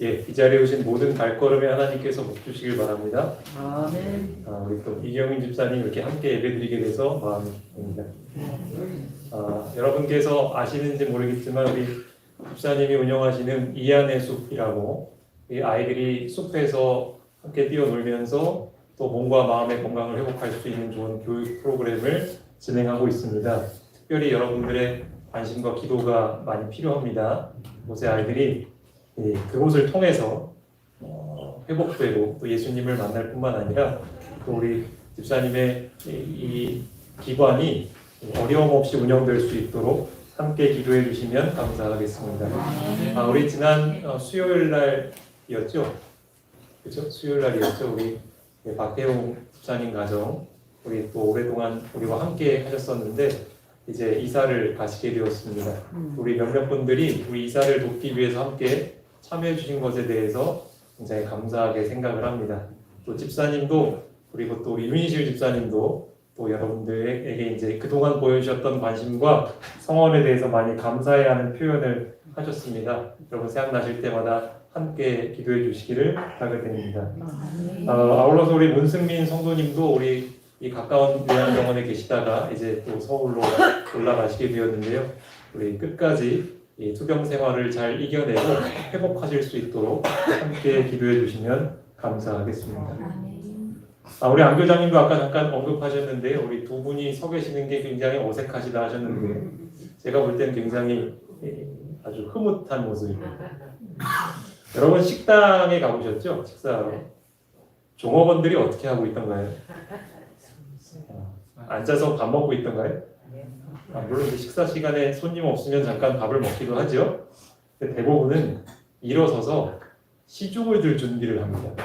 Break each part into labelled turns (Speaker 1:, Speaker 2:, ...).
Speaker 1: 이 자리에 오신 모든 발걸음에 하나님께서 복 주시길 바랍니다.
Speaker 2: 아멘.
Speaker 1: 우리 또 이경민 집사님 이렇게 함께 예배드리게 돼서 마음이 기쁩니다. 여러분께서 아시는지 모르겠지만 우리 집사님이 운영하시는 이안의 숲이라고 이 아이들이 숲에서 함께 뛰어놀면서 또 몸과 마음의 건강을 회복할 수 있는 좋은 교육 프로그램을 진행하고 있습니다. 특별히 여러분들의 관심과 기도가 많이 필요합니다. 곳의 아이들이 그곳을 통해서 회복되고 또 예수님을 만날 뿐만 아니라 또 우리 집사님의 이 기관이 어려움 없이 운영될 수 있도록 함께 기도해 주시면 감사하겠습니다. 우리 지난 수요일 날이었죠? 그렇죠? 수요일 날이었죠? 우리 박태용 집사님 가정 우리 또 오랫동안 우리와 함께 하셨었는데 이제 이사를 가시게 되었습니다. 우리 몇몇 분들이 우리 이사를 돕기 위해서 함께 참여해 주신 것에 대해서 굉장히 감사하게 생각을 합니다. 또 집사님도 그리고 또 윤희실 집사님도 또 여러분들에게 이제 그동안 보여주셨던 관심과 성원에 대해서 많이 감사해하는 표현을 하셨습니다. 여러분 생각나실 때마다 함께 기도해 주시기를 부탁을 드립니다. 아울러서 우리 문승민 성도님도 우리 이 가까운 요양병원에 계시다가 이제 또 서울로 올라가시게 되었는데요. 우리 끝까지 이 투병 생활을 잘 이겨내고 회복하실 수 있도록 함께 기도해 주시면 감사하겠습니다. 우리 안 교장님도 아까 잠깐 언급하셨는데요. 우리 두 분이 서 계시는 게 굉장히 어색하시다 하셨는데 제가 볼 때는 굉장히 아주 흐뭇한 모습입니다. 여러분 식당에 가보셨죠? 식사하러. 종업원들이 어떻게 하고 있던가요? 앉아서 밥 먹고 있던가요? 물론 식사 시간에 손님 없으면 잠깐 밥을 먹기도 하죠. 근데 대부분은 일어서서 시중을 들 준비를 합니다.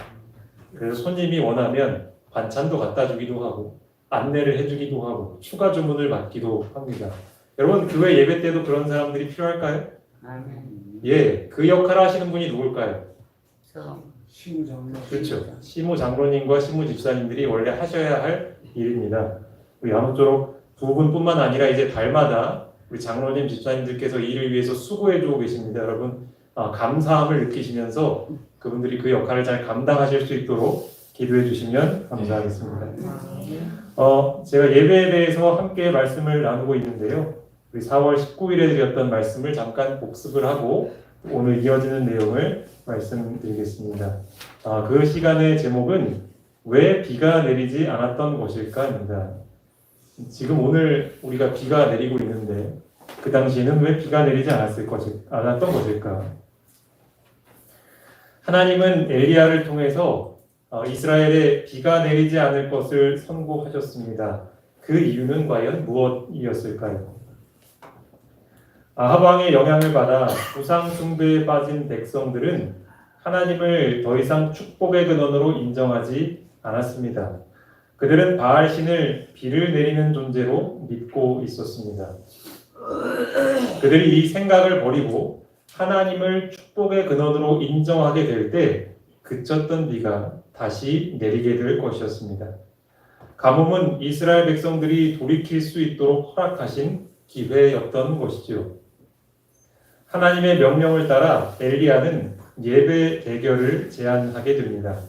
Speaker 1: 그래서 손님이 원하면 반찬도 갖다 주기도 하고 안내를 해주기도 하고 추가 주문을 받기도 합니다. 여러분 교회 예배 때도 그런 사람들이 필요할까요? 그 역할을 하시는 분이 누굴까요?
Speaker 3: 시무장로.
Speaker 1: 그렇죠. 시무 장로님과 시무 집사님들이 원래 하셔야 할 일입니다. 우리 아무쪼록 두 분뿐만 아니라 이제 달마다 우리 장로님 집사님들께서 일을 위해서 수고해주고 계십니다. 여러분 감사함을 느끼시면서 그분들이 그 역할을 잘 감당하실 수 있도록 기도해 주시면 감사하겠습니다. 제가 예배에 대해서 함께 말씀을 나누고 있는데요. 우리 4월 19일에 드렸던 말씀을 잠깐 복습을 하고 오늘 이어지는 내용을 말씀드리겠습니다. 그 시간의 제목은 왜 비가 내리지 않았던 것일까입니다. 지금 오늘 우리가 비가 내리고 있는데 그 당시에는 왜 비가 내리지 않았던 것일까? 하나님은 엘리야를 통해서 이스라엘에 비가 내리지 않을 것을 선고하셨습니다. 그 이유는 과연 무엇이었을까요? 아합 왕의 영향을 받아 우상 숭배에 빠진 백성들은 하나님을 더 이상 축복의 근원으로 인정하지 않았습니다. 그들은 바알 신을 비를 내리는 존재로 믿고 있었습니다. 그들이 이 생각을 버리고 하나님을 축복의 근원으로 인정하게 될 때 그쳤던 비가 다시 내리게 될 것이었습니다. 가뭄은 이스라엘 백성들이 돌이킬 수 있도록 허락하신 기회였던 것이죠. 하나님의 명령을 따라 엘리야는 예배 대결을 제안하게 됩니다.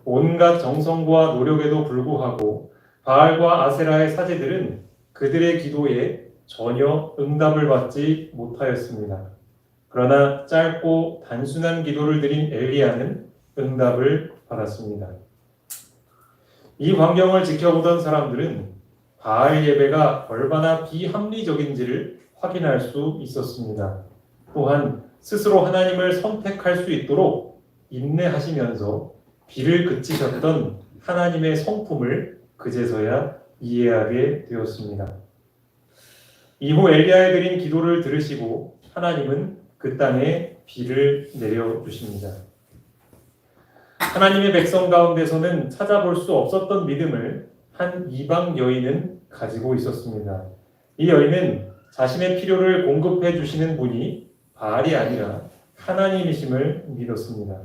Speaker 1: 온갖 정성과 노력에도 불구하고 바알과 아세라의 사제들은 그들의 기도에 전혀 응답을 받지 못하였습니다. 그러나 짧고 단순한 기도를 드린 엘리야는 응답을 받았습니다. 이 광경을 지켜보던 사람들은 바알 예배가 얼마나 비합리적인지를 확인할 수 있었습니다. 또한 스스로 하나님을 선택할 수 있도록 인내하시면서 비를 그치셨던 하나님의 성품을 그제서야 이해하게 되었습니다. 이후 엘리야의 드린 기도를 들으시고 하나님은 그 땅에 비를 내려주십니다. 하나님의 백성 가운데서는 찾아볼 수 없었던 믿음을 한 이방 여인은 가지고 있었습니다. 이 여인은 자신의 필요를 공급해 주시는 분이 바알이 아니라 하나님이심을 믿었습니다.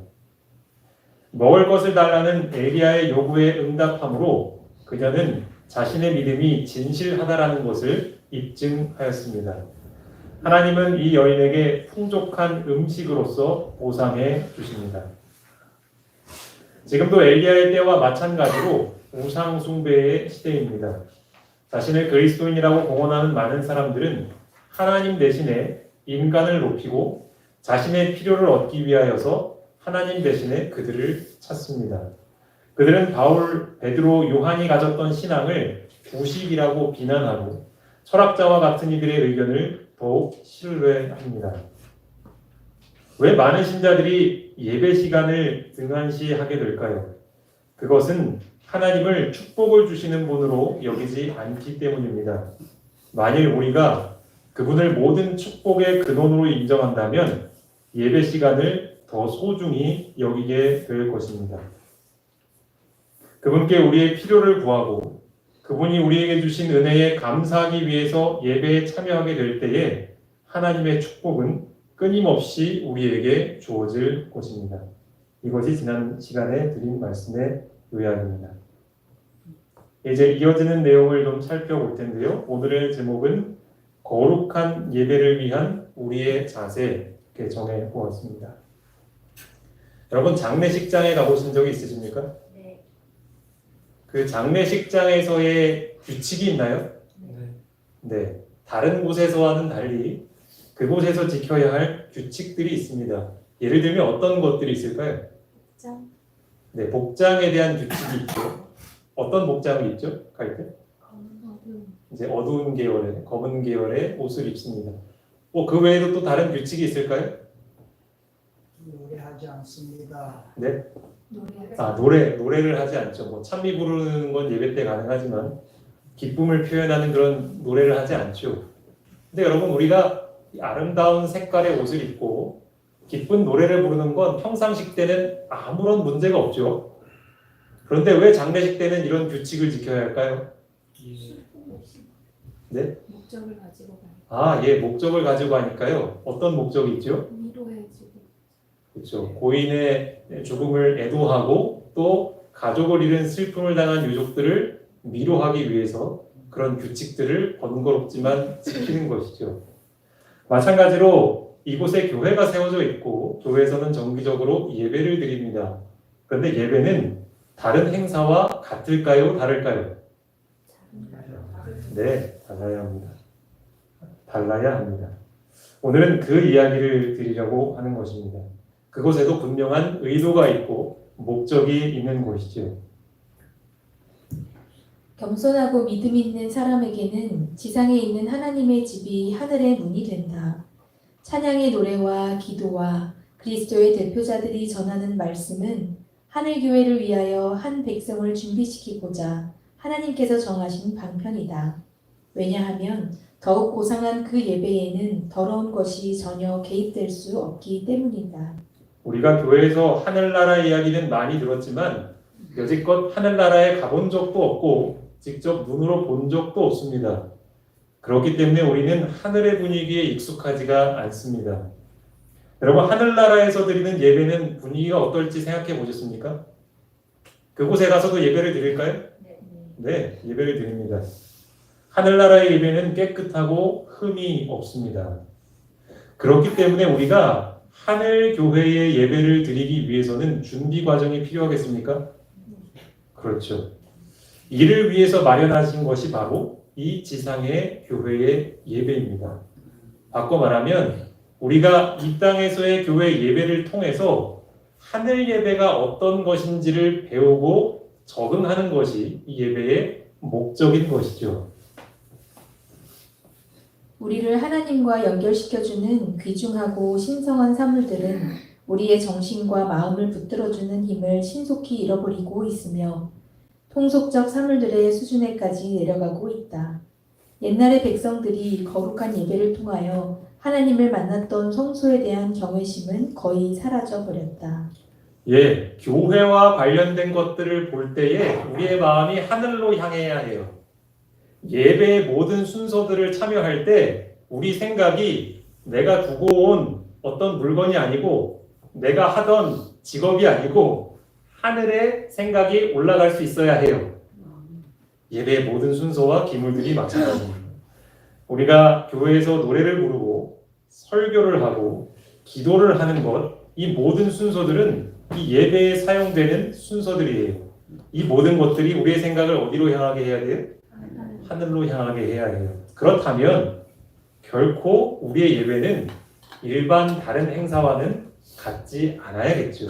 Speaker 1: 먹을 것을 달라는 엘리야의 요구에 응답함으로 그녀는 자신의 믿음이 진실하다라는 것을 입증하였습니다. 하나님은 이 여인에게 풍족한 음식으로서 보상해 주십니다. 지금도 엘리야의 때와 마찬가지로 우상 숭배의 시대입니다. 자신을 그리스도인이라고 공언하는 많은 사람들은 하나님 대신에 인간을 높이고 자신의 필요를 얻기 위하여서 하나님 대신에 그들을 찾습니다. 그들은 바울, 베드로, 요한이 가졌던 신앙을 구식이라고 비난하고 철학자와 같은 이들의 의견을 더욱 신뢰합니다. 왜 많은 신자들이 예배 시간을 등한시하게 될까요? 그것은 하나님을 축복을 주시는 분으로 여기지 않기 때문입니다. 만일 우리가 그분을 모든 축복의 근원으로 인정한다면 예배 시간을 더 소중히 여기게 될 것입니다. 그분께 우리의 필요를 구하고 그분이 우리에게 주신 은혜에 감사하기 위해서 예배에 참여하게 될 때에 하나님의 축복은 끊임없이 우리에게 주어질 것입니다. 이것이 지난 시간에 드린 말씀의 요약입니다. 이제 이어지는 내용을 좀 살펴볼 텐데요. 오늘의 제목은 거룩한 예배를 위한 우리의 자세 이렇게 정해 보았습니다. 여러분 장례식장에 가보신 적이 있으십니까?
Speaker 2: 네.
Speaker 1: 그 장례식장에서의 규칙이 있나요? 네. 다른 곳에서와는 달리 그곳에서 지켜야 할 규칙들이 있습니다. 예를 들면 어떤 것들이 있을까요?
Speaker 2: 복장.
Speaker 1: 네, 복장에 대한 규칙이 있죠. 어떤 복장을 입죠? 갈 때?
Speaker 2: 검은
Speaker 1: 이제 어두운 계열의, 검은 계열의 옷을 입습니다. 그 외에도 또 다른 규칙이 있을까요?
Speaker 3: 노래하지 않습니다.
Speaker 1: 네.
Speaker 2: 노래.
Speaker 1: 노래를 하지 않죠. 찬미 부르는 건 예배 때 가능하지만 기쁨을 표현하는 그런 노래를 하지 않죠. 근데 여러분 우리가 이 아름다운 색깔의 옷을 입고 기쁜 노래를 부르는 건 평상시 때는 아무런 문제가 없죠. 그런데 왜 장례식 때는 이런 규칙을 지켜야 할까요? 네?
Speaker 2: 목적을 가지고 가요.
Speaker 1: 예, 목적을 가지고 하니까요. 어떤 목적이 있죠?
Speaker 2: 위로해주고.
Speaker 1: 그렇죠. 고인의 죽음을 애도하고 또 가족을 잃은 슬픔을 당한 유족들을 위로하기 위해서 그런 규칙들을 번거롭지만 지키는 것이죠. 마찬가지로 이곳에 교회가 세워져 있고 교회에서는 정기적으로 예배를 드립니다. 그런데 예배는 다른 행사와 같을까요? 다를까요? 네, 달라야 합니다. 달라야 합니다. 오늘은 그 이야기를 드리려고 하는 것입니다. 그곳에도 분명한 의도가 있고 목적이 있는 곳이죠.
Speaker 4: 겸손하고 믿음 있는 사람에게는 지상에 있는 하나님의 집이 하늘의 문이 된다. 찬양의 노래와 기도와 그리스도의 대표자들이 전하는 말씀은 하늘교회를 위하여 한 백성을 준비시키고자 하나님께서 정하신 방편이다. 왜냐하면 더욱 고상한 그 예배에는 더러운 것이 전혀 개입될 수 없기 때문이다.
Speaker 1: 우리가 교회에서 하늘나라 이야기는 많이 들었지만 여지껏 하늘나라에 가본 적도 없고 직접 눈으로 본 적도 없습니다. 그렇기 때문에 우리는 하늘의 분위기에 익숙하지가 않습니다. 여러분 하늘나라에서 드리는 예배는 분위기가 어떨지 생각해 보셨습니까? 그곳에 가서도 예배를 드릴까요? 네, 예배를 드립니다. 하늘나라의 예배는 깨끗하고 흠이 없습니다. 그렇기 때문에 우리가 하늘교회의 예배를 드리기 위해서는 준비 과정이 필요하겠습니까? 그렇죠. 이를 위해서 마련하신 것이 바로 이 지상의 교회의 예배입니다. 바꿔 말하면 우리가 이 땅에서의 교회 예배를 통해서 하늘 예배가 어떤 것인지를 배우고 적응하는 것이 이 예배의 목적인 것이죠.
Speaker 4: 우리를 하나님과 연결시켜주는 귀중하고 신성한 사물들은 우리의 정신과 마음을 붙들어주는 힘을 신속히 잃어버리고 있으며 통속적 사물들의 수준에까지 내려가고 있다. 옛날의 백성들이 거룩한 예배를 통하여 하나님을 만났던 성소에 대한 경외심은 거의 사라져 버렸다.
Speaker 1: 예, 교회와 관련된 것들을 볼 때에 우리의 마음이 하늘로 향해야 해요. 예배의 모든 순서들을 참여할 때 우리 생각이 내가 두고 온 어떤 물건이 아니고 내가 하던 직업이 아니고 하늘의 생각이 올라갈 수 있어야 해요. 예배의 모든 순서와 기물들이 마찬가지입니다. 우리가 교회에서 노래를 부르고 설교를 하고 기도를 하는 것, 이 모든 순서들은 이 예배에 사용되는 순서들이에요. 이 모든 것들이 우리의 생각을 어디로 향하게 해야 돼요? 하늘로 향하게 해야 해요. 그렇다면 결코 우리의 예배는 일반 다른 행사와는 같지 않아야겠죠.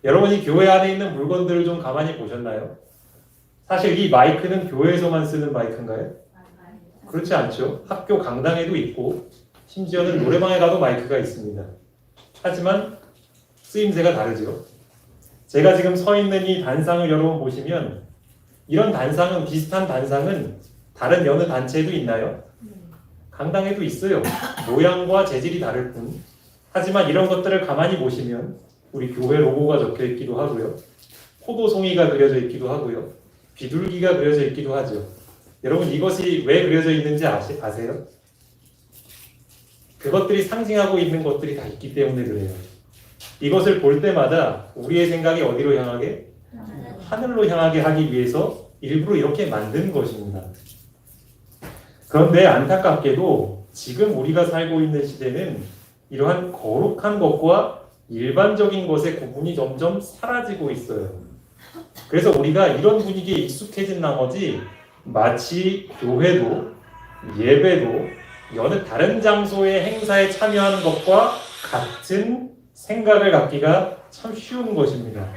Speaker 1: 여러분이 교회 안에 있는 물건들을 좀 가만히 보셨나요? 사실 이 마이크는 교회에서만 쓰는 마이크인가요? 그렇지 않죠. 학교 강당에도 있고 심지어는 노래방에 가도 마이크가 있습니다. 하지만 쓰임새가 다르죠. 제가 지금 서 있는 이 단상을 여러분 보시면 이런 단상은 비슷한 단상은 다른 여느 단체에도 있나요? 강당에도 있어요. 모양과 재질이 다를 뿐. 하지만 이런 것들을 가만히 보시면 우리 교회 로고가 적혀 있기도 하고요. 포도송이가 그려져 있기도 하고요. 비둘기가 그려져 있기도 하죠. 여러분 이것이 왜 그려져 있는지 아세요? 그것들이 상징하고 있는 것들이 다 있기 때문에 그래요. 이것을 볼 때마다 우리의 생각이 어디로 향하게? 하늘로 향하게 하기 위해서 일부러 이렇게 만든 것입니다. 그런데 안타깝게도 지금 우리가 살고 있는 시대는 이러한 거룩한 것과 일반적인 것의 구분이 점점 사라지고 있어요. 그래서 우리가 이런 분위기에 익숙해진 나머지 마치 교회도 예배도 여느 다른 장소의 행사에 참여하는 것과 같은 생각을 갖기가 참 쉬운 것입니다.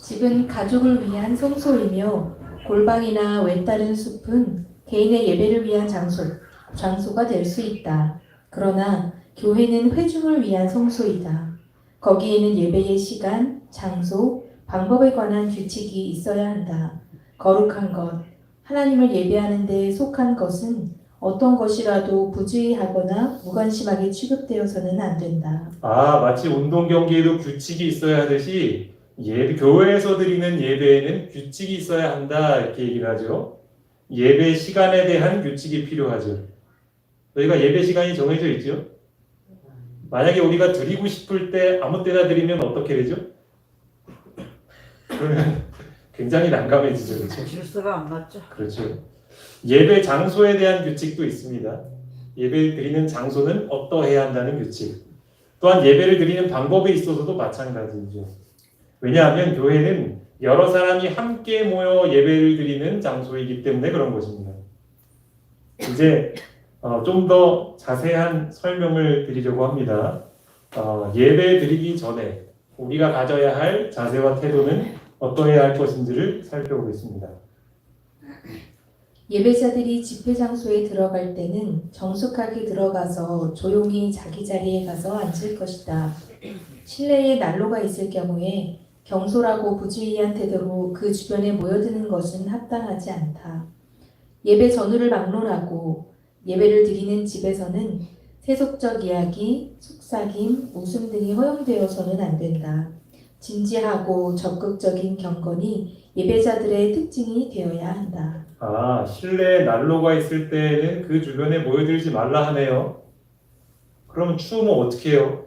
Speaker 4: 집은 가족을 위한 성소이며 골방이나 외따른 숲은 개인의 예배를 위한 장소가 될 수 있다. 그러나 교회는 회중을 위한 성소이다. 거기에는 예배의 시간, 장소, 방법에 관한 규칙이 있어야 한다. 거룩한 것, 하나님을 예배하는 데 속한 것은 어떤 것이라도 부주의하거나 무관심하게 취급되어서는 안 된다.
Speaker 1: 마치 운동 경기에도 규칙이 있어야 하듯이 교회에서 드리는 예배에는 규칙이 있어야 한다 이렇게 얘기를 하죠. 예배 시간에 대한 규칙이 필요하죠. 저희가 예배 시간이 정해져 있죠. 만약에 우리가 드리고 싶을 때 아무 때나 드리면 어떻게 되죠? 그러면 굉장히 난감해지죠. 그렇죠?
Speaker 3: 질서가 안 맞죠.
Speaker 1: 그렇죠. 예배 장소에 대한 규칙도 있습니다. 예배 드리는 장소는 어떠해야 한다는 규칙. 또한 예배를 드리는 방법에 있어서도 마찬가지죠. 왜냐하면 교회는 여러 사람이 함께 모여 예배를 드리는 장소이기 때문에 그런 것입니다. 이제 좀 더 자세한 설명을 드리려고 합니다. 예배 드리기 전에 우리가 가져야 할 자세와 태도는 어떠해야 할 것인지를 살펴보겠습니다.
Speaker 4: 예배자들이 집회 장소에 들어갈 때는 정숙하게 들어가서 조용히 자기 자리에 가서 앉을 것이다. 실내에 난로가 있을 경우에 경솔하고 부주의한 태도로 그 주변에 모여드는 것은 합당하지 않다. 예배 전후를 막론하고 예배를 드리는 집에서는 세속적 이야기, 속삭임, 웃음 등이 허용되어서는 안 된다. 진지하고 적극적인 경건이 예배자들의 특징이 되어야 한다.
Speaker 1: 실내에 난로가 있을 때는 그 주변에 모여들지 말라 하네요. 그러면 추우면 어떻게 해요?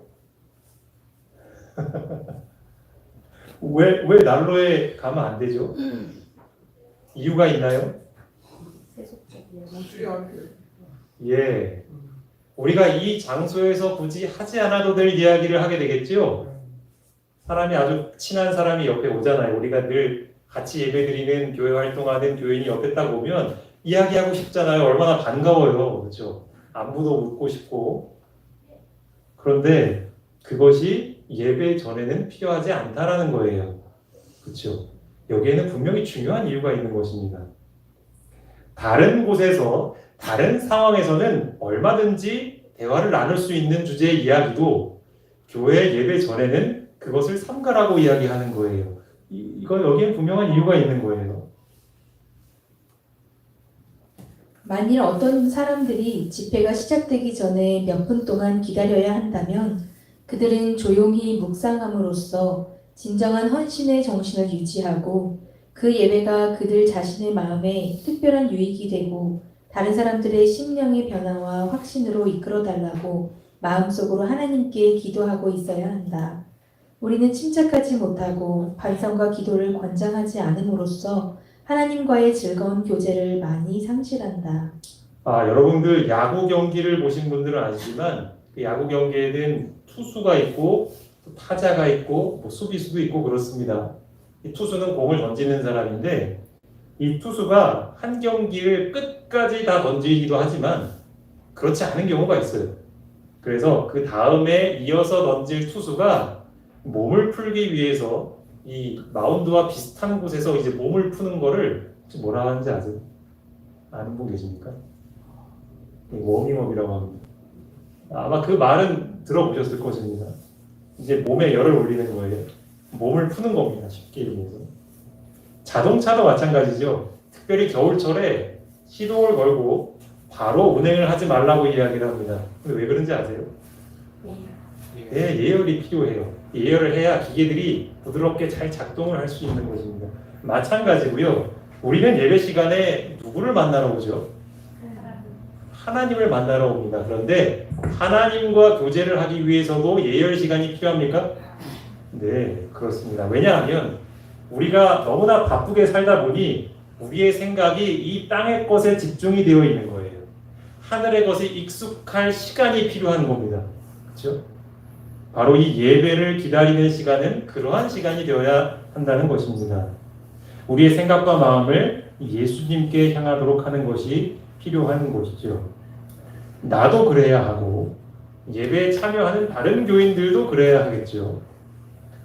Speaker 1: 왜 난로에 가면 안 되죠? 이유가 있나요? 예. 우리가 이 장소에서 굳이 하지 않아도 될 이야기를 하게 되겠죠? 사람이 아주 친한 사람이 옆에 오잖아요. 우리가 늘 같이 예배드리는 교회 활동하는 교인이 옆에 딱 오면 이야기하고 싶잖아요. 얼마나 반가워요. 그렇죠? 안부도 묻고 싶고. 그런데 그것이 예배 전에는 필요하지 않다라는 거예요. 그렇죠? 여기에는 분명히 중요한 이유가 있는 것입니다. 다른 곳에서 다른 상황에서는 얼마든지 대화를 나눌 수 있는 주제의 이야기도 교회 예배 전에는 그것을 삼가라고 이야기하는 거예요. 이거 여기에 분명한 이유가 있는 거예요.
Speaker 4: 만일 어떤 사람들이 집회가 시작되기 전에 몇 분 동안 기다려야 한다면 그들은 조용히 묵상함으로써 진정한 헌신의 정신을 유지하고 그 예배가 그들 자신의 마음에 특별한 유익이 되고 다른 사람들의 심령의 변화와 확신으로 이끌어달라고 마음속으로 하나님께 기도하고 있어야 한다. 우리는 침착하지 못하고 반성과 기도를 권장하지 않음으로써 하나님과의 즐거운 교제를 많이 상실한다.
Speaker 1: 여러분들 야구 경기를 보신 분들은 아시지만 그 야구 경기에는 투수가 있고 또 타자가 있고 뭐 수비수도 있고 그렇습니다. 이 투수는 공을 던지는 사람인데 이 투수가 한 경기를 끝까지 다 던지기도 하지만 그렇지 않은 경우가 있어요. 그래서 그 다음에 이어서 던질 투수가 몸을 풀기 위해서 이 마운드와 비슷한 곳에서 이제 몸을 푸는 거를 혹시 뭐라 하는지 아세요? 아는 분 계십니까? 워밍업이라고 합니다. 아마 그 말은 들어보셨을 것입니다. 이제 몸에 열을 올리는 거예요. 몸을 푸는 겁니다. 쉽게 얘기해서. 자동차도 마찬가지죠. 특별히 겨울철에 시동을 걸고 바로 운행을 하지 말라고 이야기를 합니다. 근데 왜 그런지 아세요? 네, 예열이 필요해요. 예열을 해야 기계들이 부드럽게 잘 작동을 할 수 있는 것입니다. 마찬가지고요. 우리는 예배 시간에 누구를 만나러 오죠? 하나님을 만나러 옵니다. 그런데 하나님과 교제를 하기 위해서도 예열 시간이 필요합니까? 네, 그렇습니다. 왜냐하면 우리가 너무나 바쁘게 살다 보니 우리의 생각이 이 땅의 것에 집중이 되어 있는 거예요. 하늘의 것에 익숙할 시간이 필요한 겁니다. 그렇죠? 바로 이 예배를 기다리는 시간은 그러한 시간이 되어야 한다는 것입니다. 우리의 생각과 마음을 예수님께 향하도록 하는 것이 필요한 것이죠. 나도 그래야 하고 예배에 참여하는 다른 교인들도 그래야 하겠죠.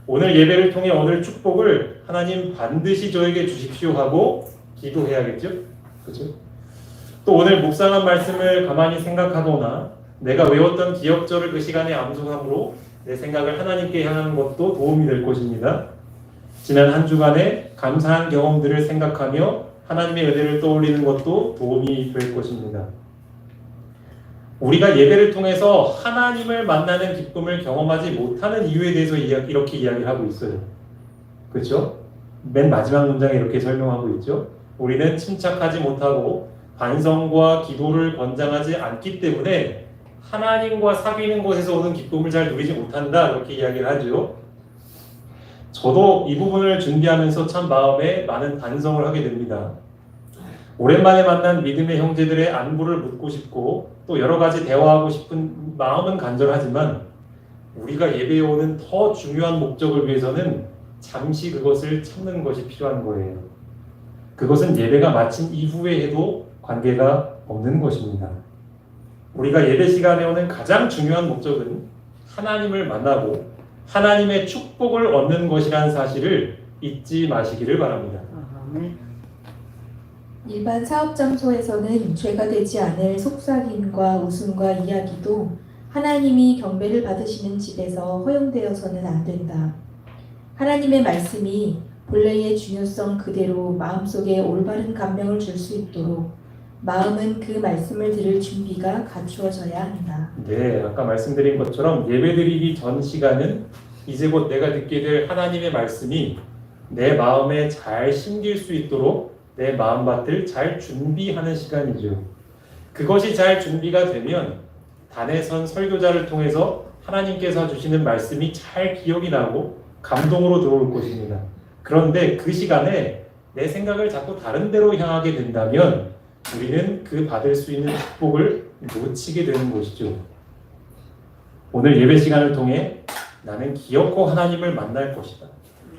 Speaker 1: 오늘 예배를 통해 오늘 축복을 하나님 반드시 저에게 주십시오 하고 기도해야겠죠. 그렇죠? 또 오늘 묵상한 말씀을 가만히 생각하거나 내가 외웠던 기억절을 그 시간에 암송함으로 내 생각을 하나님께 향하는 것도 도움이 될 것입니다. 지난 한 주간의 감사한 경험들을 생각하며 하나님의 은혜를 떠올리는 것도 도움이 될 것입니다. 우리가 예배를 통해서 하나님을 만나는 기쁨을 경험하지 못하는 이유에 대해서 이렇게 이야기를 하고 있어요. 그렇죠? 맨 마지막 문장에 이렇게 설명하고 있죠. 우리는 침착하지 못하고 반성과 기도를 권장하지 않기 때문에 하나님과 사귀는 곳에서 오는 기쁨을 잘 누리지 못한다. 이렇게 이야기를 하죠. 저도 이 부분을 준비하면서 참 마음에 많은 반성을 하게 됩니다. 오랜만에 만난 믿음의 형제들의 안부를 묻고 싶고 또 여러 가지 대화하고 싶은 마음은 간절하지만 우리가 예배에 오는 더 중요한 목적을 위해서는 잠시 그것을 참는 것이 필요한 거예요. 그것은 예배가 마친 이후에 해도 관계가 없는 것입니다. 우리가 예배 시간에 오는 가장 중요한 목적은 하나님을 만나고 하나님의 축복을 얻는 것이라는 사실을 잊지 마시기를 바랍니다.
Speaker 4: 일반 사업 장소에서는 죄가 되지 않을 속삭임과 웃음과 이야기도 하나님이 경배를 받으시는 집에서 허용되어서는 안 된다. 하나님의 말씀이 본래의 중요성 그대로 마음속에 올바른 감명을 줄 수 있도록 마음은 그 말씀을 들을 준비가 갖추어져야 한다.
Speaker 1: 네, 아까 말씀드린 것처럼 예배드리기 전 시간은 이제 곧 내가 듣게 될 하나님의 말씀이 내 마음에 잘 심길 수 있도록 내 마음밭을 잘 준비하는 시간이죠. 그것이 잘 준비가 되면 단에선 설교자를 통해서 하나님께서 주시는 말씀이 잘 기억이 나고 감동으로 들어올 것입니다. 그런데 그 시간에 내 생각을 자꾸 다른 데로 향하게 된다면 우리는 그 받을 수 있는 축복을 놓치게 되는 것이죠. 오늘 예배 시간을 통해 나는 기어코 하나님을 만날 것이다.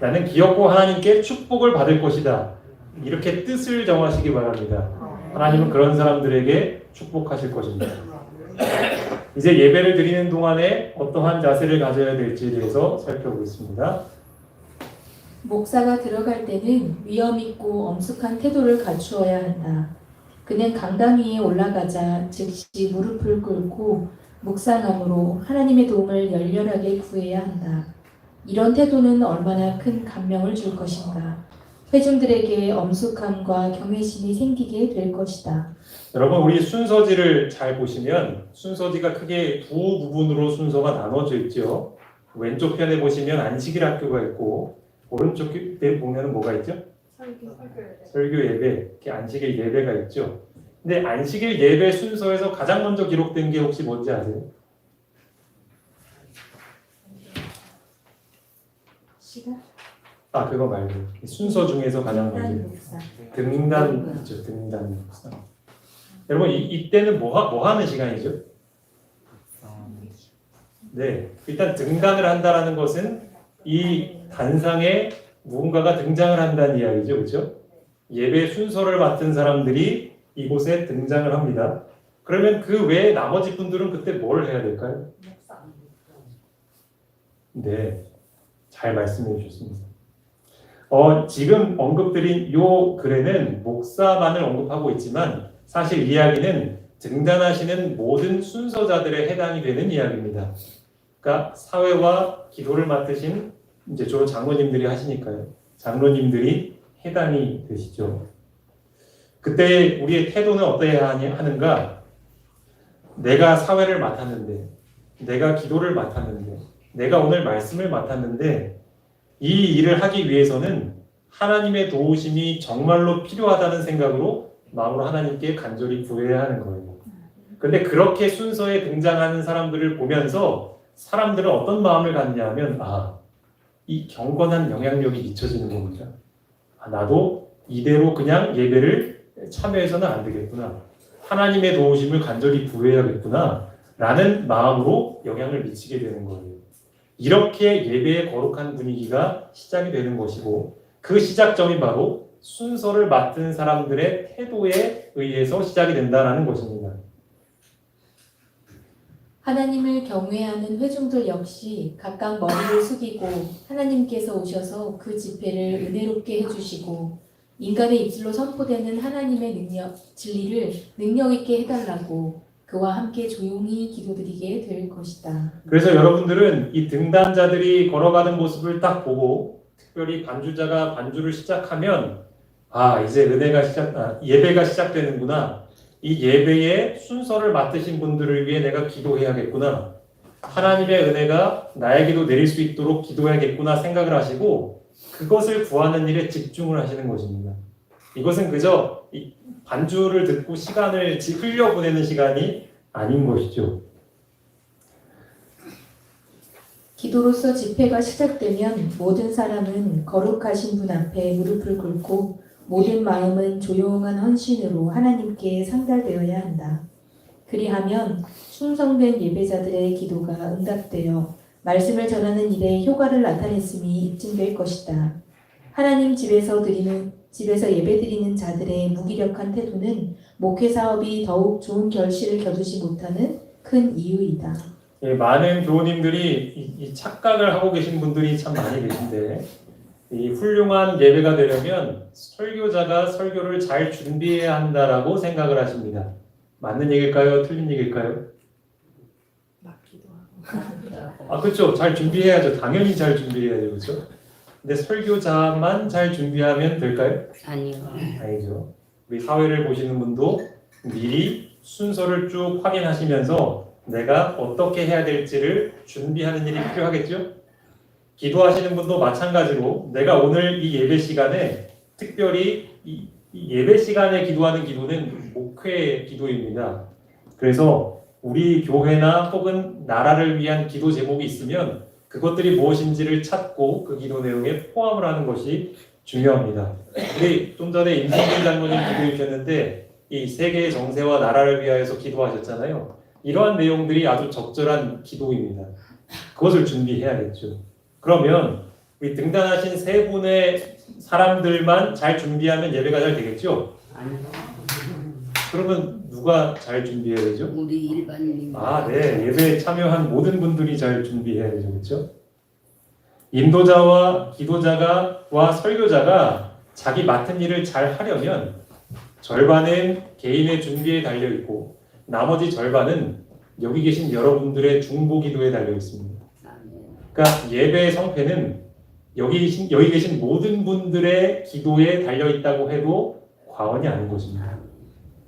Speaker 1: 나는 기어코 하나님께 축복을 받을 것이다. 이렇게 뜻을 정하시기 바랍니다. 하나님은 그런 사람들에게 축복하실 것입니다. 이제 예배를 드리는 동안에 어떠한 자세를 가져야 될지에 대해서 살펴보겠습니다.
Speaker 4: 목사가 들어갈 때는 위험 있고 엄숙한 태도를 갖추어야 한다. 그는 강당 위에 올라가자 즉시 무릎을 꿇고 묵상함으로 하나님의 도움을 열렬하게 구해야 한다. 이런 태도는 얼마나 큰 감명을 줄 것인가. 회중들에게 엄숙함과 경외심이 생기게 될 것이다.
Speaker 1: 여러분, 우리 순서지를 잘 보시면 순서지가 크게 두 부분으로 순서가 나눠져 있죠. 왼쪽 편에 보시면 안식일 학교가 있고 오른쪽 편에 보면 뭐가 있죠? 설교 예배, 이렇게 안식일 예배가 있죠. 근데 안식일 예배 순서에서 가장 먼저 기록된 게 혹시 뭔지 아세요?
Speaker 2: 시간?
Speaker 1: 그거 말고 순서 중에서 가장 먼저
Speaker 4: 목사.
Speaker 1: 등단 있죠. 등단 목사. 여러분 이때는 뭐 하는 시간이죠? 네, 일단 등단을 한다라는 것은 이 단상에 무언가가 등장을 한다는 이야기죠, 그렇죠? 예배 순서를 맡은 사람들이 이곳에 등장을 합니다. 그러면 그 외에 나머지 분들은 그때 뭘 해야 될까요? 네, 잘 말씀해 주셨습니다. 지금 언급드린 요 글에는 목사만을 언급하고 있지만 사실 이야기는 등단하시는 모든 순서자들에 해당이 되는 이야기입니다. 그러니까 사회와 기도를 맡으신 이제 주로 장로님들이 하시니까요. 장로님들이 해당이 되시죠. 그때 우리의 태도는 어떠해야 하는가? 내가 사회를 맡았는데, 내가 기도를 맡았는데, 내가 오늘 말씀을 맡았는데 이 일을 하기 위해서는 하나님의 도우심이 정말로 필요하다는 생각으로 마음으로 하나님께 간절히 구해야 하는 거예요. 근데 그렇게 순서에 등장하는 사람들을 보면서 사람들은 어떤 마음을 갖냐면 이 경건한 영향력이 미쳐지는 겁니다. 나도 이대로 그냥 예배를 참여해서는 안 되겠구나. 하나님의 도우심을 간절히 구해야겠구나 라는 마음으로 영향을 미치게 되는 거예요. 이렇게 예배의 거룩한 분위기가 시작이 되는 것이고 그 시작점이 바로 순서를 맡은 사람들의 태도에 의해서 시작이 된다는 것입니다.
Speaker 4: 하나님을 경외하는 회중들 역시 각각 머리를 숙이고 하나님께서 오셔서 그 집회를 은혜롭게 해주시고 인간의 입술로 선포되는 하나님의 능력, 진리를 능력 있게 해달라고 그와 함께 조용히 기도드리게 될 것이다.
Speaker 1: 그래서 여러분들은 이 등단자들이 걸어가는 모습을 딱 보고 특별히 반주자가 반주를 시작하면 이제 예배가 시작되는구나. 이 예배의 순서를 맡으신 분들을 위해 내가 기도해야겠구나. 하나님의 은혜가 나에게도 내릴 수 있도록 기도해야겠구나 생각을 하시고 그것을 구하는 일에 집중을 하시는 것입니다. 이것은 그저 반주를 듣고 시간을 흘려보내는 시간이 아닌 것이죠.
Speaker 4: 기도로서 집회가 시작되면 모든 사람은 거룩하신 분 앞에 무릎을 꿇고 모든 마음은 조용한 헌신으로 하나님께 상달되어야 한다. 그리하면 충성된 예배자들의 기도가 응답되어 말씀을 전하는 일에 효과를 나타냈음이 입증될 것이다. 하나님 집에서 예배드리는 자들의 무기력한 태도는 목회 사업이 더욱 좋은 결실을 거두지 못하는 큰 이유이다.
Speaker 1: 많은 교우님들이 이 착각을 하고 계신 분들이 참 많이 계신데 이 훌륭한 예배가 되려면 설교자가 설교를 잘 준비해야 한다라고 생각을 하십니다. 맞는 얘기일까요? 틀린 얘기일까요?
Speaker 2: 맞기도 하고.
Speaker 1: 그렇죠. 잘 준비해야죠. 당연히 잘 준비해야죠. 그렇죠? 근데 설교자만 잘 준비하면 될까요?
Speaker 5: 아니요.
Speaker 1: 아니죠. 우리 사회를 보시는 분도 미리 순서를 쭉 확인하시면서 내가 어떻게 해야 될지를 준비하는 일이 필요하겠죠? 기도하시는 분도 마찬가지로 내가 오늘 이 예배 시간에 특별히 이 예배 시간에 기도하는 기도는 목회 기도입니다. 그래서 우리 교회나 혹은 나라를 위한 기도 제목이 있으면 그것들이 무엇인지를 찾고 그 기도 내용에 포함을 하는 것이 중요합니다. 우리 좀 전에 임성길 장로님 기도해 주셨는데 이 세계의 정세와 나라를 위하여서 기도하셨잖아요. 이러한 내용들이 아주 적절한 기도입니다. 그것을 준비해야겠죠. 그러면 우리 등단하신 세 분의 사람들만 잘 준비하면 예배가 잘 되겠죠?
Speaker 5: 아니요.
Speaker 1: 그러면 누가 잘 준비해야 되죠?
Speaker 5: 우리 일반인.
Speaker 1: 네. 예배에 참여한 모든 분들이 잘 준비해야 되죠. 그렇죠? 인도자와 기도자와 설교자가 자기 맡은 일을 잘 하려면 절반은 개인의 준비에 달려 있고 나머지 절반은 여기 계신 여러분들의 중보 기도에 달려 있습니다. 그러니까 예배의 성패는 여기 계신 모든 분들의 기도에 달려 있다고 해도 과언이 아닌 것입니다.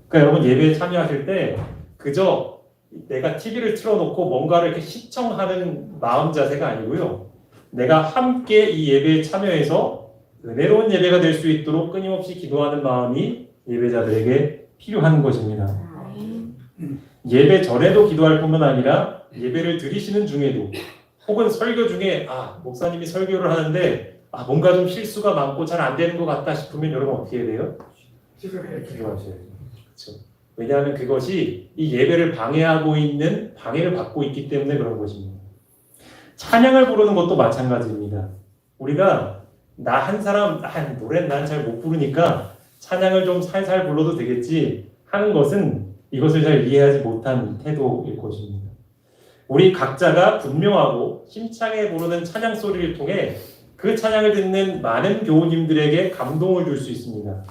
Speaker 1: 그러니까 여러분 예배에 참여하실 때 그저 내가 TV를 틀어놓고 뭔가를 이렇게 시청하는 마음 자세가 아니고요. 내가 함께 이 예배에 참여해서 은혜로운 예배가 될 수 있도록 끊임없이 기도하는 마음이 예배자들에게 필요한 것입니다. 예배 전에도 기도할 뿐만 아니라 예배를 드리시는 중에도 혹은 설교 중에 목사님이 설교를 하는데 뭔가 좀 실수가 많고 잘 안 되는 것 같다 싶으면 여러분 어떻게 해야 돼요?
Speaker 3: 기도해야지.
Speaker 1: 기도하셔야 돼요. 그렇죠. 왜냐하면 그것이 이 예배를 방해하고 있는 방해를 받고 있기 때문에 그런 것입니다. 찬양을 부르는 것도 마찬가지입니다. 우리가 나 한 사람 노래는 난 잘 못 부르니까 찬양을 좀 살살 불러도 되겠지 하는 것은 이것을 잘 이해하지 못한 태도일 것입니다. 우리 각자가 분명하고 힘차게 부르는 찬양 소리를 통해 그 찬양을 듣는 많은 교우님들에게 감동을 줄 수 있습니다.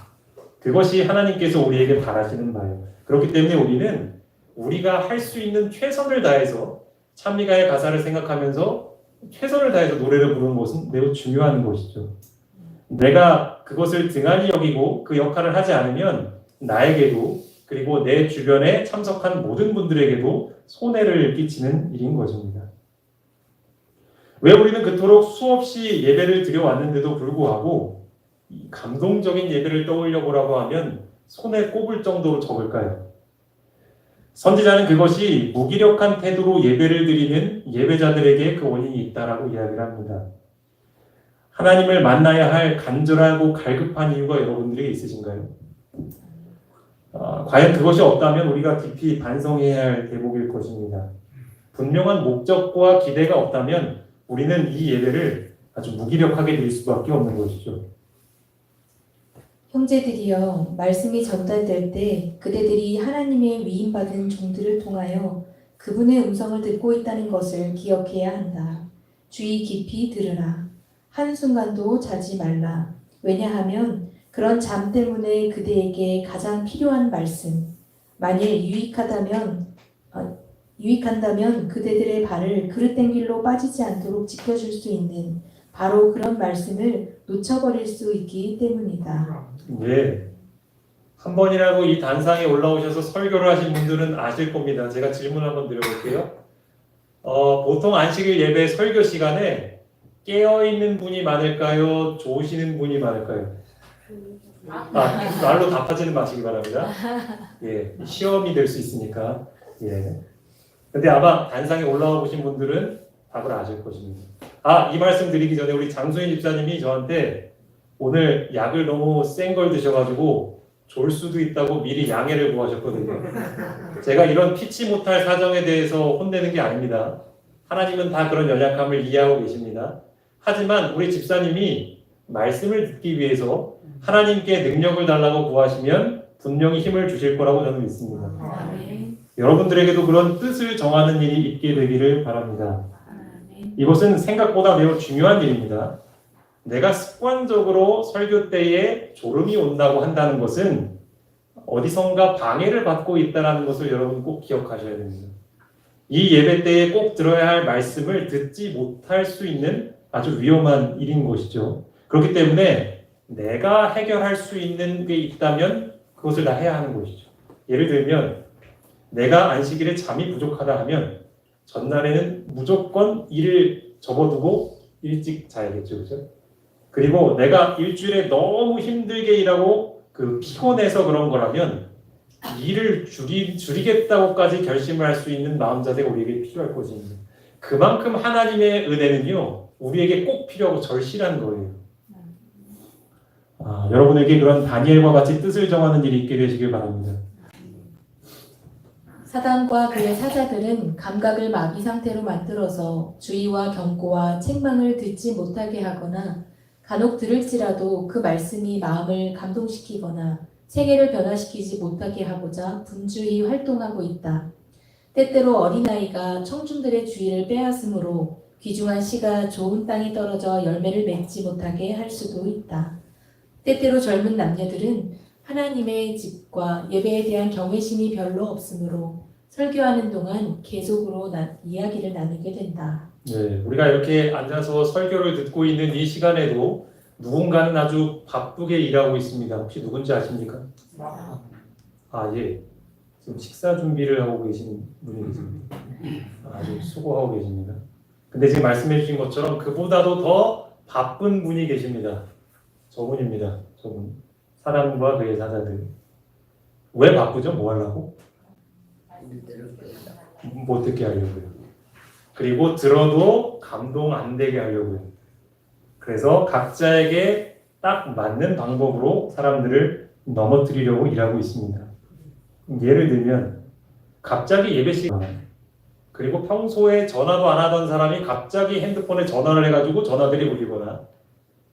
Speaker 1: 그것이 하나님께서 우리에게 바라시는 바예요. 그렇기 때문에 우리는 우리가 할 수 있는 최선을 다해서 찬미가의 가사를 생각하면서 최선을 다해서 노래를 부르는 것은 매우 중요한 것이죠. 내가 그것을 등한히 여기고 그 역할을 하지 않으면 나에게도 그리고 내 주변에 참석한 모든 분들에게도 손해를 끼치는 일인 것입니다. 왜 우리는 그토록 수없이 예배를 드려왔는데도 불구하고 이 감동적인 예배를 떠올려 보라고 하면 손에 꼽을 정도로 적을까요? 선지자는 그것이 무기력한 태도로 예배를 드리는 예배자들에게 그 원인이 있다라고 이야기를 합니다. 하나님을 만나야 할 간절하고 갈급한 이유가 여러분들에게 있으신가요? 과연 그것이 없다면 우리가 깊이 반성해야 할 대목일 것입니다. 분명한 목적과 기대가 없다면 우리는 이 예배를 아주 무기력하게 드릴 수밖에 없는 것이죠.
Speaker 4: 형제들이여, 말씀이 전달될 때 그대들이 하나님의 위임받은 종들을 통하여 그분의 음성을 듣고 있다는 것을 기억해야 한다. 주의 깊이 들으라. 한순간도 자지 말라. 왜냐하면 그런 잠 때문에 그대에게 가장 필요한 말씀, 만일 유익한다면 그대들의 발을 그릇된 길로 빠지지 않도록 지켜줄 수 있는 바로 그런 말씀을 놓쳐버릴 수 있기 때문이다.
Speaker 1: 네. 한 번이라고 이 단상에 올라오셔서 설교를 하신 분들은 아실 겁니다. 제가 질문 한번 드려볼게요. 보통 안식일 예배 설교 시간에 깨어있는 분이 많을까요? 조시는 분이 많을까요? 말로 답하지는 마시기 바랍니다. 예, 시험이 될 수 있으니까. 예. 근데 아마 단상에 올라와 보신 분들은 답을 아실 것입니다. 이 말씀 드리기 전에 우리 장소인 집사님이 저한테 오늘 약을 너무 센 걸 드셔가지고 졸 수도 있다고 미리 양해를 구하셨거든요. 제가 이런 피치 못할 사정에 대해서 혼내는 게 아닙니다. 하나님은 다 그런 연약함을 이해하고 계십니다. 하지만 우리 집사님이 말씀을 듣기 위해서 하나님께 능력을 달라고 구하시면 분명히 힘을 주실 거라고 저는 믿습니다.
Speaker 4: 아멘.
Speaker 1: 여러분들에게도 그런 뜻을 정하는 일이 있게 되기를 바랍니다.
Speaker 4: 아멘.
Speaker 1: 이것은 생각보다 매우 중요한 일입니다. 내가 습관적으로 설교 때에 졸음이 온다고 한다는 것은 어디선가 방해를 받고 있다는 것을 여러분 꼭 기억하셔야 됩니다. 이 예배 때에 꼭 들어야 할 말씀을 듣지 못할 수 있는 아주 위험한 일인 것이죠. 그렇기 때문에 내가 해결할 수 있는 게 있다면 그것을 다 해야 하는 것이죠. 예를 들면 내가 안식일에 잠이 부족하다 하면 전날에는 무조건 일을 접어두고 일찍 자야겠죠. 그렇죠? 그리고 내가 일주일에 너무 힘들게 일하고 피곤해서 그런 거라면 일을 줄이겠다고까지 결심을 할 수 있는 마음자세가 우리에게 필요할 것입니다. 그만큼 하나님의 은혜는요 우리에게 꼭 필요하고 절실한 거예요. 여러분에게 그런 다니엘과 같이 뜻을 정하는 일이 있게 되시길 바랍니다.
Speaker 4: 사단과 그의 사자들은 감각을 마비 상태로 만들어서 주의와 경고와 책망을 듣지 못하게 하거나 간혹 들을지라도 그 말씀이 마음을 감동시키거나 세계를 변화시키지 못하게 하고자 분주히 활동하고 있다. 때때로 어린아이가 청중들의 주의를 빼앗으므로 귀중한 씨가 좋은 땅에 떨어져 열매를 맺지 못하게 할 수도 있다. 때때로 젊은 남녀들은 하나님의 집과 예배에 대한 경외심이 별로 없으므로 설교하는 동안 계속으로 이야기를 나누게 된다.
Speaker 1: 네, 우리가 이렇게 앉아서 설교를 듣고 있는 이 시간에도 누군가는 아주 바쁘게 일하고 있습니다. 혹시 누군지 아십니까? 예. 지금 식사 준비를 하고 계신 분이 계십니다. 아주 수고하고 계십니다. 근데 지금 말씀해 주신 것처럼 그보다도 더 바쁜 분이 계십니다. 저분입니다. 저분. 사람과 그의 사자들. 왜 바쁘죠? 뭐 하려고? 못 듣게 하려고요. 그리고 들어도 감동 안 되게 하려고요. 그래서 각자에게 딱 맞는 방법으로 사람들을 넘어뜨리려고 일하고 있습니다. 예를 들면 갑자기 예배 시간, 그리고 평소에 전화도 안 하던 사람이 갑자기 핸드폰에 전화를 해가지고 전화들이 울리거나,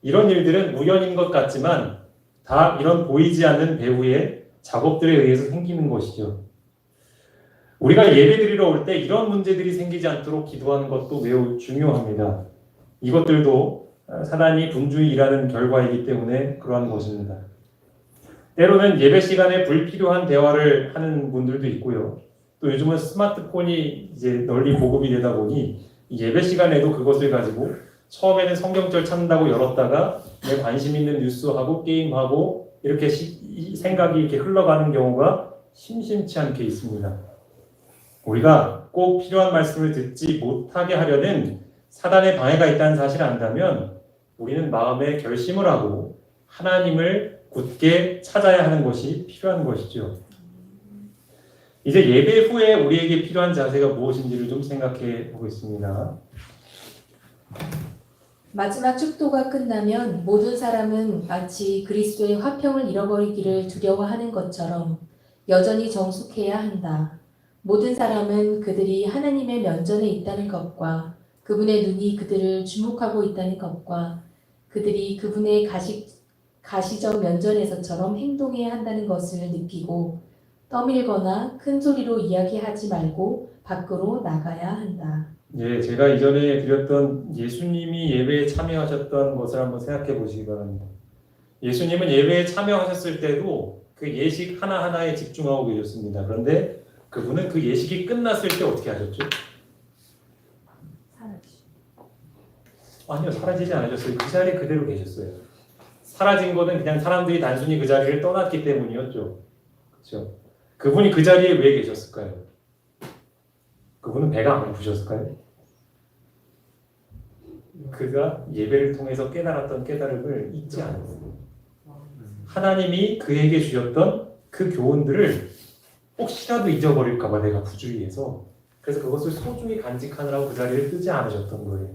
Speaker 1: 이런 일들은 우연인 것 같지만 다 이런 보이지 않는 배후의 작업들에 의해서 생기는 것이죠. 우리가 예배드리러 올 때 이런 문제들이 생기지 않도록 기도하는 것도 매우 중요합니다. 이것들도 사단이 분주히 일하는 결과이기 때문에 그러한 것입니다. 때로는 예배 시간에 불필요한 대화를 하는 분들도 있고요. 또 요즘은 스마트폰이 이제 널리 보급이 되다 보니 예배 시간에도 그것을 가지고 처음에는 성경절 찾는다고 열었다가 내 관심 있는 뉴스하고 게임하고 이렇게 생각이 이렇게 흘러가는 경우가 심심치 않게 있습니다. 우리가 꼭 필요한 말씀을 듣지 못하게 하려는 사단의 방해가 있다는 사실을 안다면 우리는 마음에 결심을 하고 하나님을 굳게 찾아야 하는 것이 필요한 것이죠. 이제 예배 후에 우리에게 필요한 자세가 무엇인지를 좀 생각해 보겠습니다.
Speaker 4: 마지막 축도가 끝나면 모든 사람은 마치 그리스도의 화평을 잃어버리기를 두려워하는 것처럼 여전히 정숙해야 한다. 모든 사람은 그들이 하나님의 면전에 있다는 것과 그분의 눈이 그들을 주목하고 있다는 것과 그들이 그분의 가시적 면전에서처럼 행동해야 한다는 것을 느끼고 떠밀거나 큰 소리로 이야기하지 말고 밖으로 나가야 한다.
Speaker 1: 예, 제가 이전에 드렸던 예수님이 예배에 참여하셨던 것을 한번 생각해 보시기 바랍니다. 예수님은 예배에 참여하셨을 때도 그 예식 하나하나에 집중하고 계셨습니다. 그런데 그분은 그 예식이 끝났을 때 어떻게 하셨죠? 아니요, 사라지지 않으셨어요. 그 자리에 그대로 계셨어요. 사라진 거는 그냥 사람들이 단순히 그 자리를 떠났기 때문이었죠. 그렇죠? 그분이 그 자리에 왜 계셨을까요? 그분은 배가 안 고프셨을까요? 그가 예배를 통해서 깨달았던 깨달음을 잊지 않았어요. 하나님이 그에게 주셨던 그 교훈들을 혹시라도 잊어버릴까 봐 내가 부주의해서, 그래서 그것을 소중히 간직하느라고 그 자리를 뜨지 않으셨던 거예요.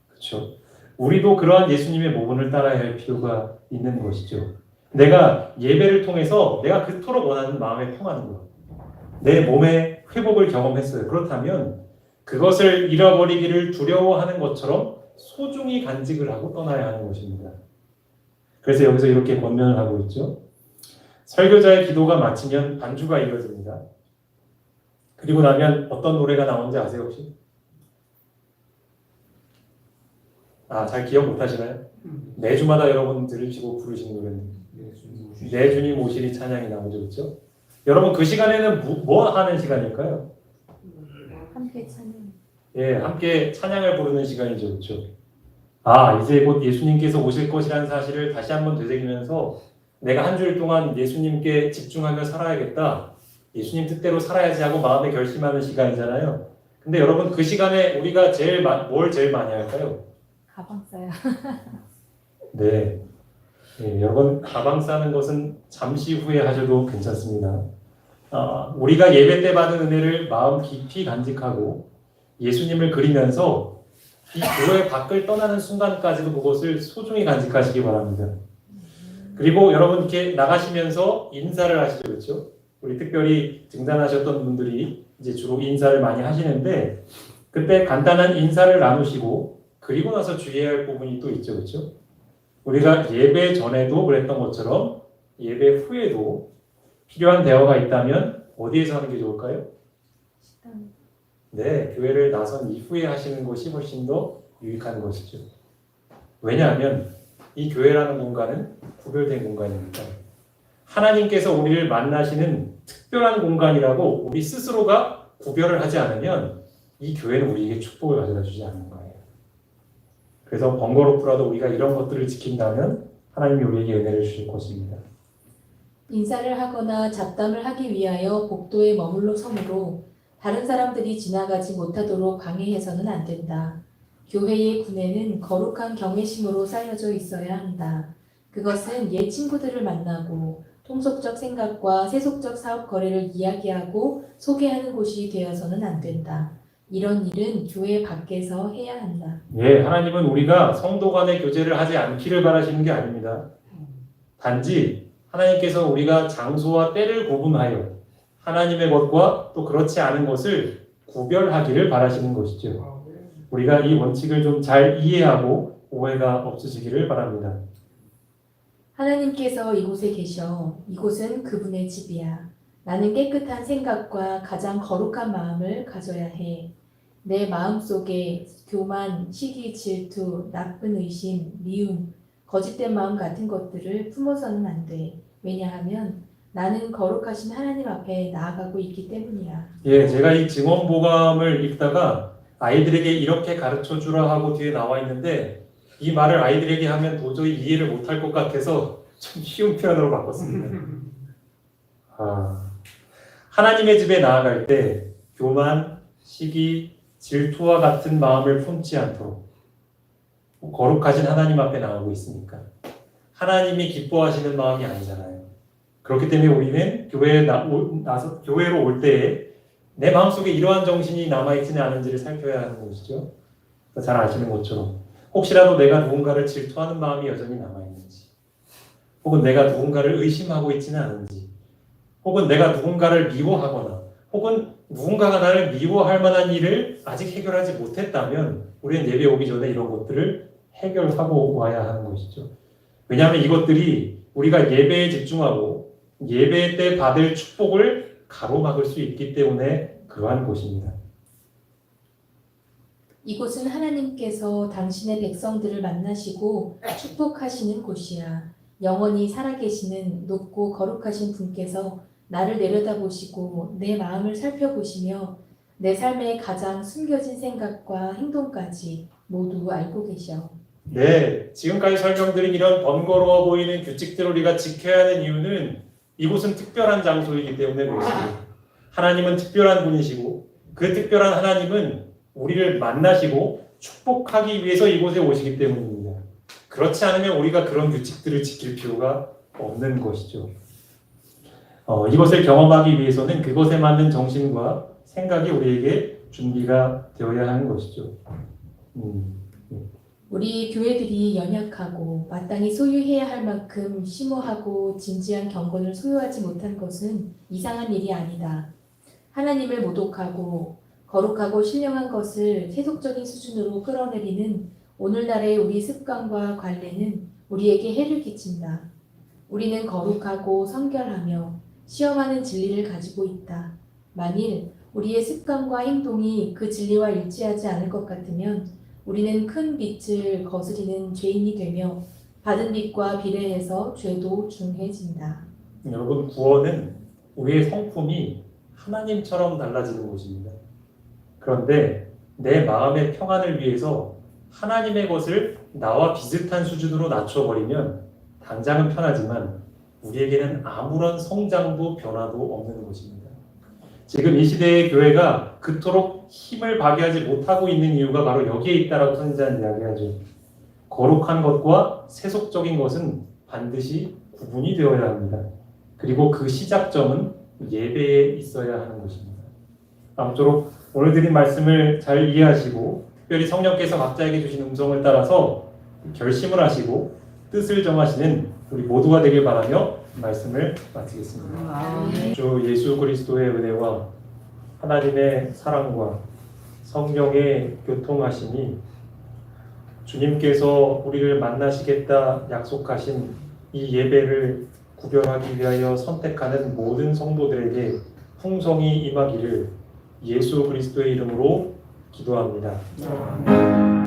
Speaker 1: 그렇죠? 우리도 그러한 예수님의 모본을 따라야 할 필요가 있는 것이죠. 내가 예배를 통해서 내가 그토록 원하는 마음의 평안과 내 몸의 회복을 경험했어요. 그렇다면 그것을 잃어버리기를 두려워하는 것처럼 소중히 간직을 하고 떠나야 하는 것입니다. 그래서 여기서 이렇게 권면을 하고 있죠. 설교자의 기도가 마치면 반주가 이어집니다. 그리고 나면 어떤 노래가 나오는지 아세요 혹시? 잘 기억 못하시나요? 매주마다 여러분 들으시고 부르시는 노래인데 내 주님 오시리 찬양이 나오죠. 그렇죠? 여러분 그 시간에는 뭐 하는 시간일까요?
Speaker 2: 함께 찬양.
Speaker 1: 예, 함께 찬양을 부르는 시간이죠. 그렇죠? 이제 곧 예수님께서 오실 것이라는 사실을 다시 한번 되새기면서 내가 한 주일 동안 예수님께 집중하며 살아야겠다. 예수님 뜻대로 살아야지 하고 마음에 결심하는 시간이잖아요. 근데 여러분 그 시간에 우리가 뭘 제일 많이 할까요?
Speaker 2: 가방 싸요.
Speaker 1: 네. 여러분 가방 싸는 것은 잠시 후에 하셔도 괜찮습니다. 우리가 예배 때 받은 은혜를 마음 깊이 간직하고 예수님을 그리면서 이 교회 밖을 떠나는 순간까지도 그것을 소중히 간직하시기 바랍니다. 그리고 여러분 이렇게 나가시면서 인사를 하시죠. 그렇죠? 우리 특별히 등단하셨던 분들이 이제 주로 인사를 많이 하시는데 그때 간단한 인사를 나누시고 그리고 나서 주의해야 할 부분이 또 있죠. 그렇죠? 우리가 예배 전에도 그랬던 것처럼 예배 후에도 필요한 대화가 있다면 어디에서 하는 게 좋을까요?
Speaker 2: 식당.
Speaker 1: 네, 교회를 나선 이후에 하시는 것이 훨씬 더 유익한 것이죠. 왜냐하면 이 교회라는 공간은 구별된 공간이니까. 하나님께서 우리를 만나시는 특별한 공간이라고 우리 스스로가 구별을 하지 않으면 이 교회는 우리에게 축복을 가져다 주지 않는 거예요. 그래서 번거롭더라도 우리가 이런 것들을 지킨다면 하나님이 우리에게 은혜를 주실 것입니다.
Speaker 4: 인사를 하거나 잡담을 하기 위하여 복도에 머물러 서므로 다른 사람들이 지나가지 못하도록 방해해서는 안 된다. 교회의 구내는 거룩한 경외심으로 쌓여져 있어야 한다. 그것은 옛 친구들을 만나고 통속적 생각과 세속적 사업 거래를 이야기하고 소개하는 곳이 되어서는 안 된다. 이런 일은 교회 밖에서 해야 한다.
Speaker 1: 예, 하나님은 우리가 성도 간의 교제를 하지 않기를 바라시는 게 아닙니다. 단지 하나님께서 우리가 장소와 때를 구분하여 하나님의 것과 또 그렇지 않은 것을 구별하기를 바라시는 것이죠. 우리가 이 원칙을 좀 잘 이해하고 오해가 없으시기를 바랍니다.
Speaker 4: 하나님께서 이곳에 계셔. 이곳은 그분의 집이야. 나는 깨끗한 생각과 가장 거룩한 마음을 가져야 해. 내 마음 속에 교만, 시기, 질투, 나쁜 의심, 미움, 거짓된 마음 같은 것들을 품어서는 안 돼. 왜냐하면 나는 거룩하신 하나님 앞에 나아가고 있기 때문이야.
Speaker 1: 예, 제가 이 증언보감을 읽다가 아이들에게 이렇게 가르쳐 주라 하고 뒤에 나와 있는데 이 말을 아이들에게 하면 도저히 이해를 못할 것 같아서 좀 쉬운 표현으로 바꿨습니다. 하나님의 집에 나아갈 때 교만, 시기, 질투와 같은 마음을 품지 않도록 거룩하신 하나님 앞에 나가고 있으니까 하나님이 기뻐하시는 마음이 아니잖아요. 그렇기 때문에 우리는 교회로 올 때에 내 마음속에 이러한 정신이 남아있지는 않은지를 살펴야 하는 것이죠. 잘 아시는 것처럼 혹시라도 내가 누군가를 질투하는 마음이 여전히 남아있는지, 혹은 내가 누군가를 의심하고 있지는 않은지, 혹은 내가 누군가를 미워하거나 혹은 누군가가 나를 미워할 만한 일을 아직 해결하지 못했다면 우리는 예배 오기 전에 이런 것들을 해결하고 와야 하는 것이죠. 왜냐하면 이것들이 우리가 예배에 집중하고 예배 때 받을 축복을 가로막을 수 있기 때문에 그러한 것입니다.
Speaker 4: 이곳은 하나님께서 당신의 백성들을 만나시고 축복하시는 곳이야. 영원히 살아계시는 높고 거룩하신 분께서 나를 내려다보시고 내 마음을 살펴보시며 내 삶의 가장 숨겨진 생각과 행동까지 모두 알고 계셔.
Speaker 1: 네, 지금까지 설명드린 이런 번거로워 보이는 규칙들을 우리가 지켜야 하는 이유는 이곳은 특별한 장소이기 때문에 그렇습니다. 하나님은 특별한 분이시고 그 특별한 하나님은 우리를 만나시고 축복하기 위해서 이곳에 오시기 때문입니다. 그렇지 않으면 우리가 그런 규칙들을 지킬 필요가 없는 것이죠. 이것을 경험하기 위해서는 그것에 맞는 정신과 생각이 우리에게 준비가 되어야 하는 것이죠.
Speaker 4: 우리 교회들이 연약하고 마땅히 소유해야 할 만큼 심오하고 진지한 경건을 소유하지 못한 것은 이상한 일이 아니다. 하나님을 모독하고 거룩하고 신령한 것을 세속적인 수준으로 끌어내리는 오늘날의 우리 습관과 관례는 우리에게 해를 끼친다. 우리는 거룩하고 성결하며 시험하는 진리를 가지고 있다. 만일 우리의 습관과 행동이 그 진리와 일치하지 않을 것 같으면 우리는 큰 빚을 거스리는 죄인이 되며 받은 빚과 비례해서 죄도 중해진다.
Speaker 1: 여러분, 구원은 우리의 성품이 하나님처럼 달라지는 것입니다. 그런데 내 마음의 평안을 위해서 하나님의 것을 나와 비슷한 수준으로 낮춰버리면 당장은 편하지만 우리에게는 아무런 성장도 변화도 없는 것입니다. 지금 이 시대의 교회가 그토록 힘을 발휘하지 못하고 있는 이유가 바로 여기에 있다라고 선지자는 이야기하죠. 거룩한 것과 세속적인 것은 반드시 구분이 되어야 합니다. 그리고 그 시작점은 예배에 있어야 하는 것입니다. 아무쪼록 오늘 드린 말씀을 잘 이해하시고 특별히 성령께서 각자에게 주신 음성을 따라서 결심을 하시고 뜻을 정하시는 우리 모두가 되길 바라며 말씀을 마치겠습니다. 주 예수 그리스도의 은혜와 하나님의 사랑과 성령의 교통하심이 주님께서 우리를 만나시겠다 약속하신 이 예배를 구별하기 위하여 선택하는 모든 성도들에게 풍성히 임하기를 예수 그리스도의 이름으로 기도합니다.